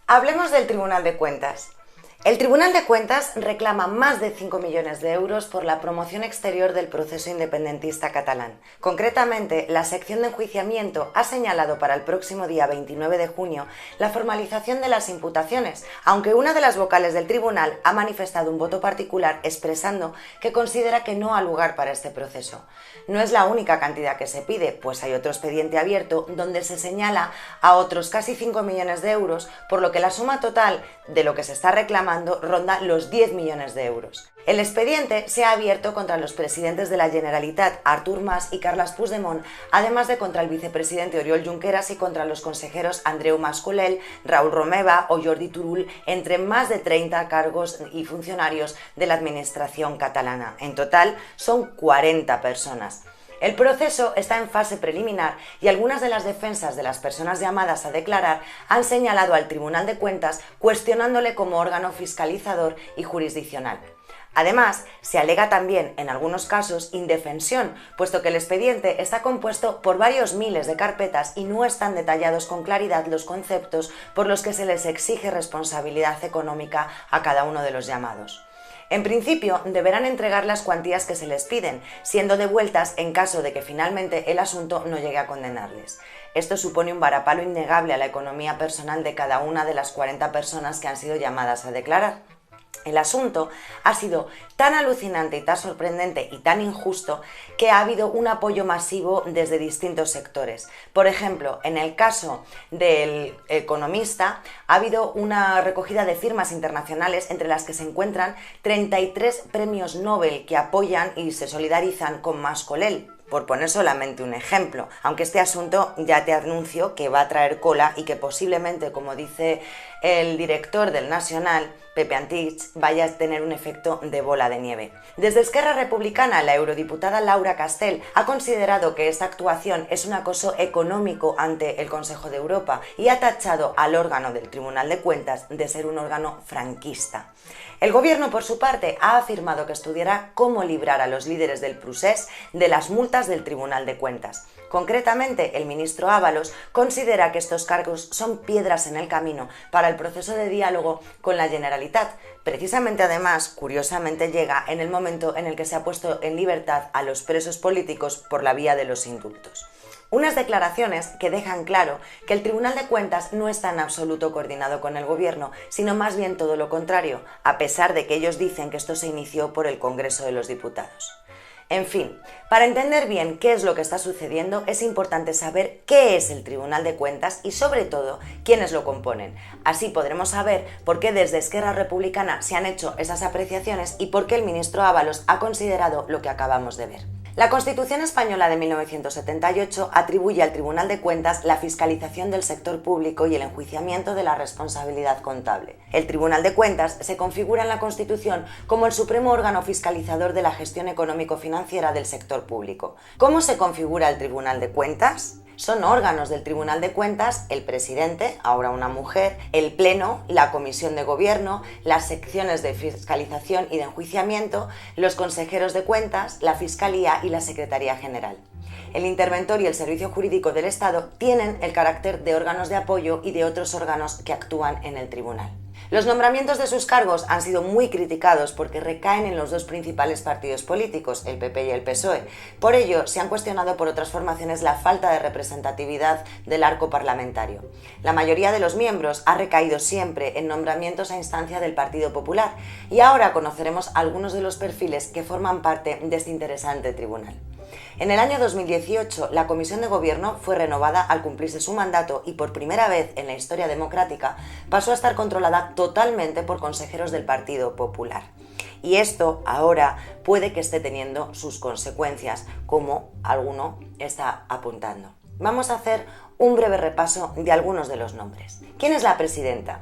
Hablemos del Tribunal de Cuentas. El Tribunal de Cuentas reclama más de 5 millones de euros por la promoción exterior del proceso independentista catalán. Concretamente, la sección de enjuiciamiento ha señalado para el próximo día 29 de junio la formalización de las imputaciones, aunque una de las vocales del tribunal ha manifestado un voto particular expresando que considera que no ha lugar para este proceso. No es la única cantidad que se pide, pues hay otro expediente abierto donde se señala a otros casi 5 millones de euros, por lo que la suma total de lo que se está reclamando ronda los 10 millones de euros. El expediente se ha abierto contra los presidentes de la Generalitat, Artur Mas y Carles Puigdemont, además de contra el vicepresidente Oriol Junqueras y contra los consejeros Andreu Mas Colell, Raül Romeva o Jordi Turull, entre más de 30 cargos y funcionarios de la administración catalana. En total, son 40 personas. El proceso está en fase preliminar y algunas de las defensas de las personas llamadas a declarar han señalado al Tribunal de Cuentas cuestionándole como órgano fiscalizador y jurisdiccional. Además, se alega también, en algunos casos, indefensión, puesto que el expediente está compuesto por varios miles de carpetas y no están detallados con claridad los conceptos por los que se les exige responsabilidad económica a cada uno de los llamados. En principio, deberán entregar las cuantías que se les piden, siendo devueltas en caso de que finalmente el asunto no llegue a condenarles. Esto supone un varapalo innegable a la economía personal de cada una de las 40 personas que han sido llamadas a declarar. El asunto ha sido tan alucinante y tan sorprendente y tan injusto que ha habido un apoyo masivo desde distintos sectores. Por ejemplo, en el caso del Economista ha habido una recogida de firmas internacionales entre las que se encuentran 33 premios Nobel que apoyan y se solidarizan con Mas Colell, por poner solamente un ejemplo, aunque este asunto ya te anuncio que va a traer cola y que posiblemente, como dice el director del Nacional, Pepe Antich, vaya a tener un efecto de bola de nieve. Desde Esquerra Republicana, la eurodiputada Laura Castell ha considerado que esta actuación es un acoso económico ante el Consejo de Europa y ha tachado al órgano del Tribunal de Cuentas de ser un órgano franquista. El gobierno, por su parte, ha afirmado que estudiará cómo librar a los líderes del Procés de las multas del Tribunal de Cuentas. Concretamente, el ministro Ábalos considera que estos cargos son piedras en el camino para el proceso de diálogo con la Generalitat. Precisamente, además, curiosamente llega en el momento en el que se ha puesto en libertad a los presos políticos por la vía de los indultos. Unas declaraciones que dejan claro que el Tribunal de Cuentas no está en absoluto coordinado con el gobierno, sino más bien todo lo contrario, a pesar de que ellos dicen que esto se inició por el Congreso de los Diputados. En fin, para entender bien qué es lo que está sucediendo, es importante saber qué es el Tribunal de Cuentas y, sobre todo, quiénes lo componen. Así podremos saber por qué desde Esquerra Republicana se han hecho esas apreciaciones y por qué el ministro Ábalos ha considerado lo que acabamos de ver. La Constitución española de 1978 atribuye al Tribunal de Cuentas la fiscalización del sector público y el enjuiciamiento de la responsabilidad contable. El Tribunal de Cuentas se configura en la Constitución como el supremo órgano fiscalizador de la gestión económico-financiera del sector público. ¿Cómo se configura el Tribunal de Cuentas? Son órganos del Tribunal de Cuentas el presidente, ahora una mujer, el Pleno, la Comisión de Gobierno, las secciones de fiscalización y de enjuiciamiento, los consejeros de cuentas, la Fiscalía y la Secretaría General. El interventor y el Servicio Jurídico del Estado tienen el carácter de órganos de apoyo y de otros órganos que actúan en el tribunal. Los nombramientos de sus cargos han sido muy criticados porque recaen en los dos principales partidos políticos, el PP y el PSOE. Por ello, se han cuestionado por otras formaciones la falta de representatividad del arco parlamentario. La mayoría de los miembros ha recaído siempre en nombramientos a instancia del Partido Popular y ahora conoceremos algunos de los perfiles que forman parte de este interesante tribunal. En el año 2018, la Comisión de Gobierno fue renovada al cumplirse su mandato y por primera vez en la historia democrática pasó a estar controlada totalmente por consejeros del Partido Popular. Y esto ahora puede que esté teniendo sus consecuencias, como alguno está apuntando. Vamos a hacer un breve repaso de algunos de los nombres. ¿Quién es la presidenta?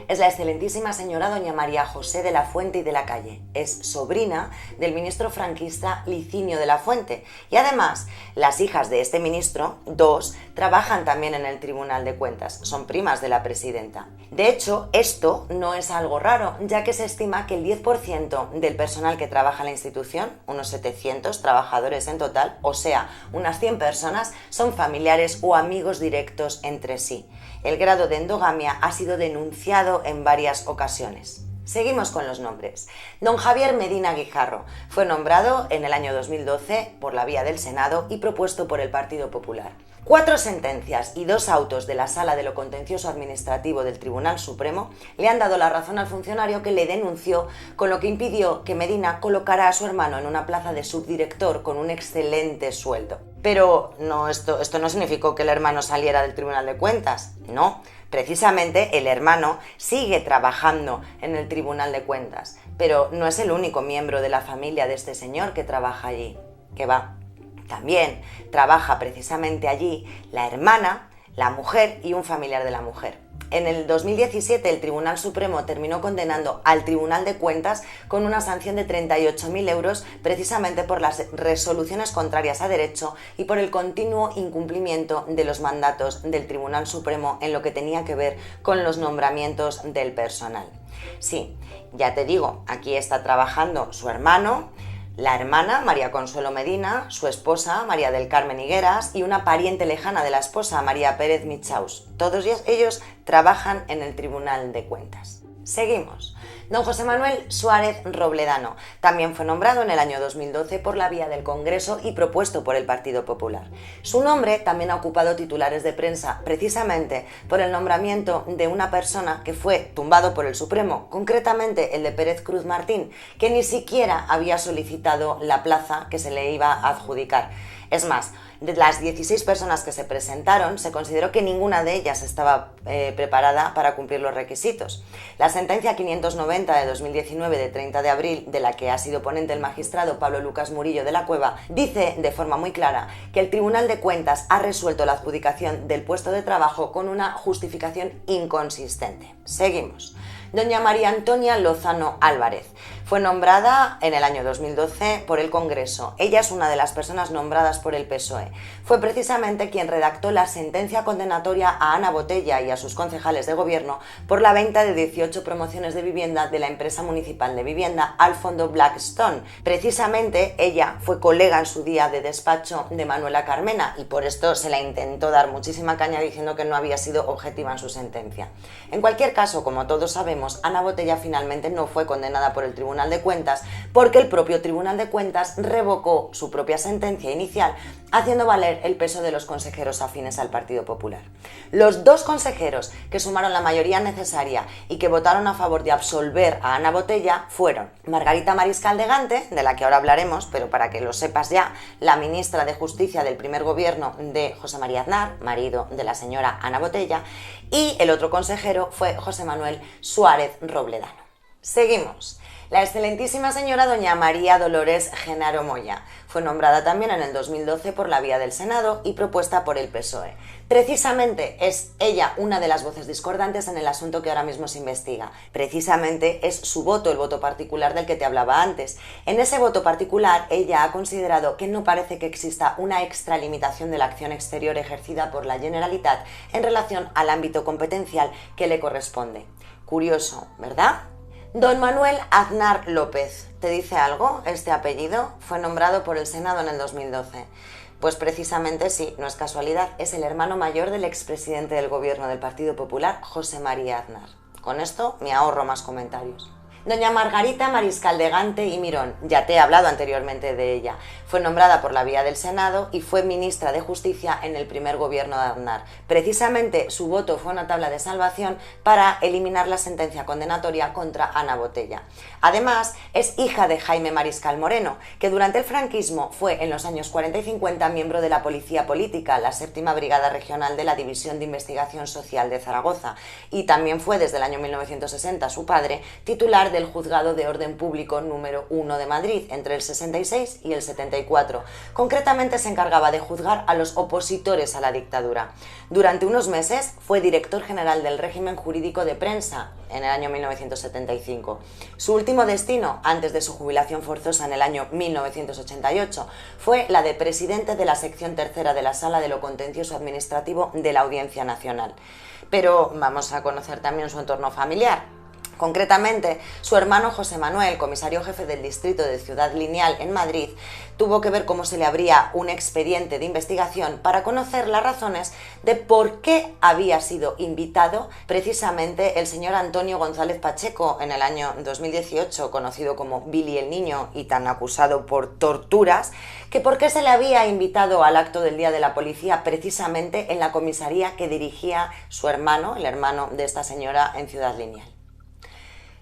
Es la excelentísima señora doña María José de la Fuente y de la Calle. Es sobrina del ministro franquista Licinio de la Fuente. Y además, las hijas de este ministro, dos, trabajan también en el Tribunal de Cuentas. Son primas de la presidenta. De hecho, esto no es algo raro, ya que se estima que el 10% del personal que trabaja en la institución, unos 700 trabajadores en total, o sea, unas 100 personas, son familiares o amigos directos entre sí. el grado de endogamia ha sido denunciado en varias ocasiones. Seguimos con los nombres. Don Javier Medina Guijarro fue nombrado en el año 2012 por la vía del Senado y propuesto por el Partido Popular. 4 sentencias y 2 autos de la Sala de lo Contencioso Administrativo del Tribunal Supremo le han dado la razón al funcionario que le denunció, con lo que impidió que Medina colocara a su hermano en una plaza de subdirector con un excelente sueldo. Pero esto no significó que el hermano saliera del Tribunal de Cuentas, no. Precisamente el hermano sigue trabajando en el Tribunal de Cuentas, pero no es el único miembro de la familia de este señor que trabaja allí, que va. También trabaja precisamente allí la hermana, la mujer y un familiar de la mujer. En el 2017 el Tribunal Supremo terminó condenando al Tribunal de Cuentas con una sanción de 38.000 euros precisamente por las resoluciones contrarias a derecho y por el continuo incumplimiento de los mandatos del Tribunal Supremo en lo que tenía que ver con los nombramientos del personal. Sí, ya te digo, aquí está trabajando su hermano, la hermana, María Consuelo Medina, su esposa, María del Carmen Higueras, y una pariente lejana de la esposa, María Pérez Michaus. Todos ellos trabajan en el Tribunal de Cuentas. Seguimos. Don José Manuel Suárez Robledano también fue nombrado en el año 2012 por la vía del Congreso y propuesto por el Partido Popular. Su nombre también ha ocupado titulares de prensa precisamente por el nombramiento de una persona que fue tumbado por el Supremo, concretamente el de Pérez Cruz Martín, que ni siquiera había solicitado la plaza que se le iba a adjudicar. Es más, de las 16 personas que se presentaron, se consideró que ninguna de ellas estaba preparada para cumplir los requisitos. La sentencia 590 de 2019 de 30 de abril, de la que ha sido ponente el magistrado Pablo Lucas Murillo de la Cueva, dice de forma muy clara que el Tribunal de Cuentas ha resuelto la adjudicación del puesto de trabajo con una justificación inconsistente. Seguimos. Doña María Antonia Lozano Álvarez fue nombrada en el año 2012 por el Congreso. Ella es una de las personas nombradas por el PSOE. Fue precisamente quien redactó la sentencia condenatoria a Ana Botella y a sus concejales de gobierno por la venta de 18 promociones de vivienda de la empresa municipal de vivienda al fondo Blackstone. Precisamente ella fue colega en su día de despacho de Manuela Carmena y por esto se la intentó dar muchísima caña diciendo que no había sido objetiva en su sentencia. En cualquier caso, como todos sabemos, Ana Botella finalmente no fue condenada por el Tribunal de Cuentas porque el propio Tribunal de Cuentas revocó su propia sentencia inicial, haciendo valer el peso de los consejeros afines al Partido Popular. Los 2 consejeros que sumaron la mayoría necesaria y que votaron a favor de absolver a Ana Botella fueron Margarita Mariscal de Gante, de la que ahora hablaremos, pero para que lo sepas ya, la ministra de Justicia del primer gobierno de José María Aznar, marido de la señora Ana Botella, y el otro consejero fue José Manuel Suárez Robledano. Seguimos. La excelentísima señora doña María Dolores Genaro Moya fue nombrada también en el 2012 por la vía del Senado y propuesta por el PSOE. Precisamente es ella una de las voces discordantes en el asunto que ahora mismo se investiga. Precisamente es su voto, el voto particular del que te hablaba antes. En ese voto particular ella ha considerado que no parece que exista una extralimitación de la acción exterior ejercida por la Generalitat en relación al ámbito competencial que le corresponde. Curioso, ¿verdad? Don Manuel Aznar López, ¿te dice algo este apellido? Fue nombrado por el Senado en el 2012. Pues precisamente sí, no es casualidad, es el hermano mayor del expresidente del gobierno del Partido Popular, José María Aznar. Con esto me ahorro más comentarios. Doña Margarita Mariscal de Gante y Mirón, ya te he hablado anteriormente de ella, fue nombrada por la vía del Senado y fue ministra de Justicia en el primer gobierno de Aznar. Precisamente su voto fue una tabla de salvación para eliminar la sentencia condenatoria contra Ana Botella. Además, es hija de Jaime Mariscal Moreno, que durante el franquismo fue en los años 40 y 50 miembro de la Policía Política, la 7ª Brigada Regional de la División de Investigación Social de Zaragoza, y también fue desde el año 1960 su padre titular del Juzgado de Orden Público número 1 de Madrid entre el 66 y el 74. Concretamente se encargaba de juzgar a los opositores a la dictadura. Durante unos meses fue director general del régimen jurídico de prensa en el año 1975. Su último destino, antes de su jubilación forzosa en el año 1988, fue la de presidente de la sección tercera de la Sala de lo Contencioso Administrativo de la Audiencia Nacional. Pero vamos a conocer también su entorno familiar. Concretamente, su hermano José Manuel, comisario jefe del distrito de Ciudad Lineal en Madrid, tuvo que ver cómo se le abría un expediente de investigación para conocer las razones de por qué había sido invitado precisamente el señor Antonio González Pacheco en el año 2018, conocido como Billy el Niño y tan acusado por torturas, que por qué se le había invitado al acto del Día de la Policía precisamente en la comisaría que dirigía su hermano, el hermano de esta señora, en Ciudad Lineal.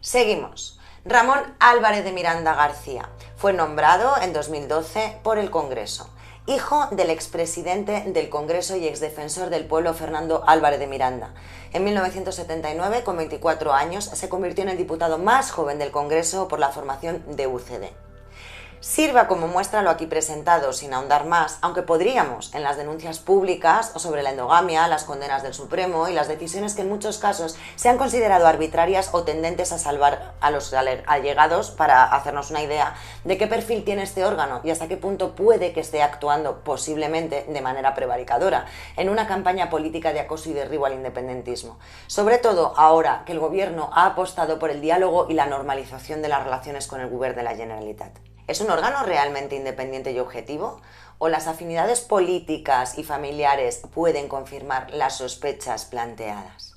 Seguimos. Ramón Álvarez de Miranda García fue nombrado en 2012 por el Congreso, hijo del expresidente del Congreso y exdefensor del pueblo Fernando Álvarez de Miranda. En 1979, con 24 años, se convirtió en el diputado más joven del Congreso por la formación de UCD. Sirva como muestra lo aquí presentado, sin ahondar más, aunque podríamos, en las denuncias públicas sobre la endogamia, las condenas del Supremo y las decisiones que en muchos casos se han considerado arbitrarias o tendentes a salvar a los allegados, para hacernos una idea de qué perfil tiene este órgano y hasta qué punto puede que esté actuando, posiblemente de manera prevaricadora, en una campaña política de acoso y derribo al independentismo. Sobre todo ahora que el Gobierno ha apostado por el diálogo y la normalización de las relaciones con el Govern de la Generalitat. ¿Es un órgano realmente independiente y objetivo? ¿O las afinidades políticas y familiares pueden confirmar las sospechas planteadas?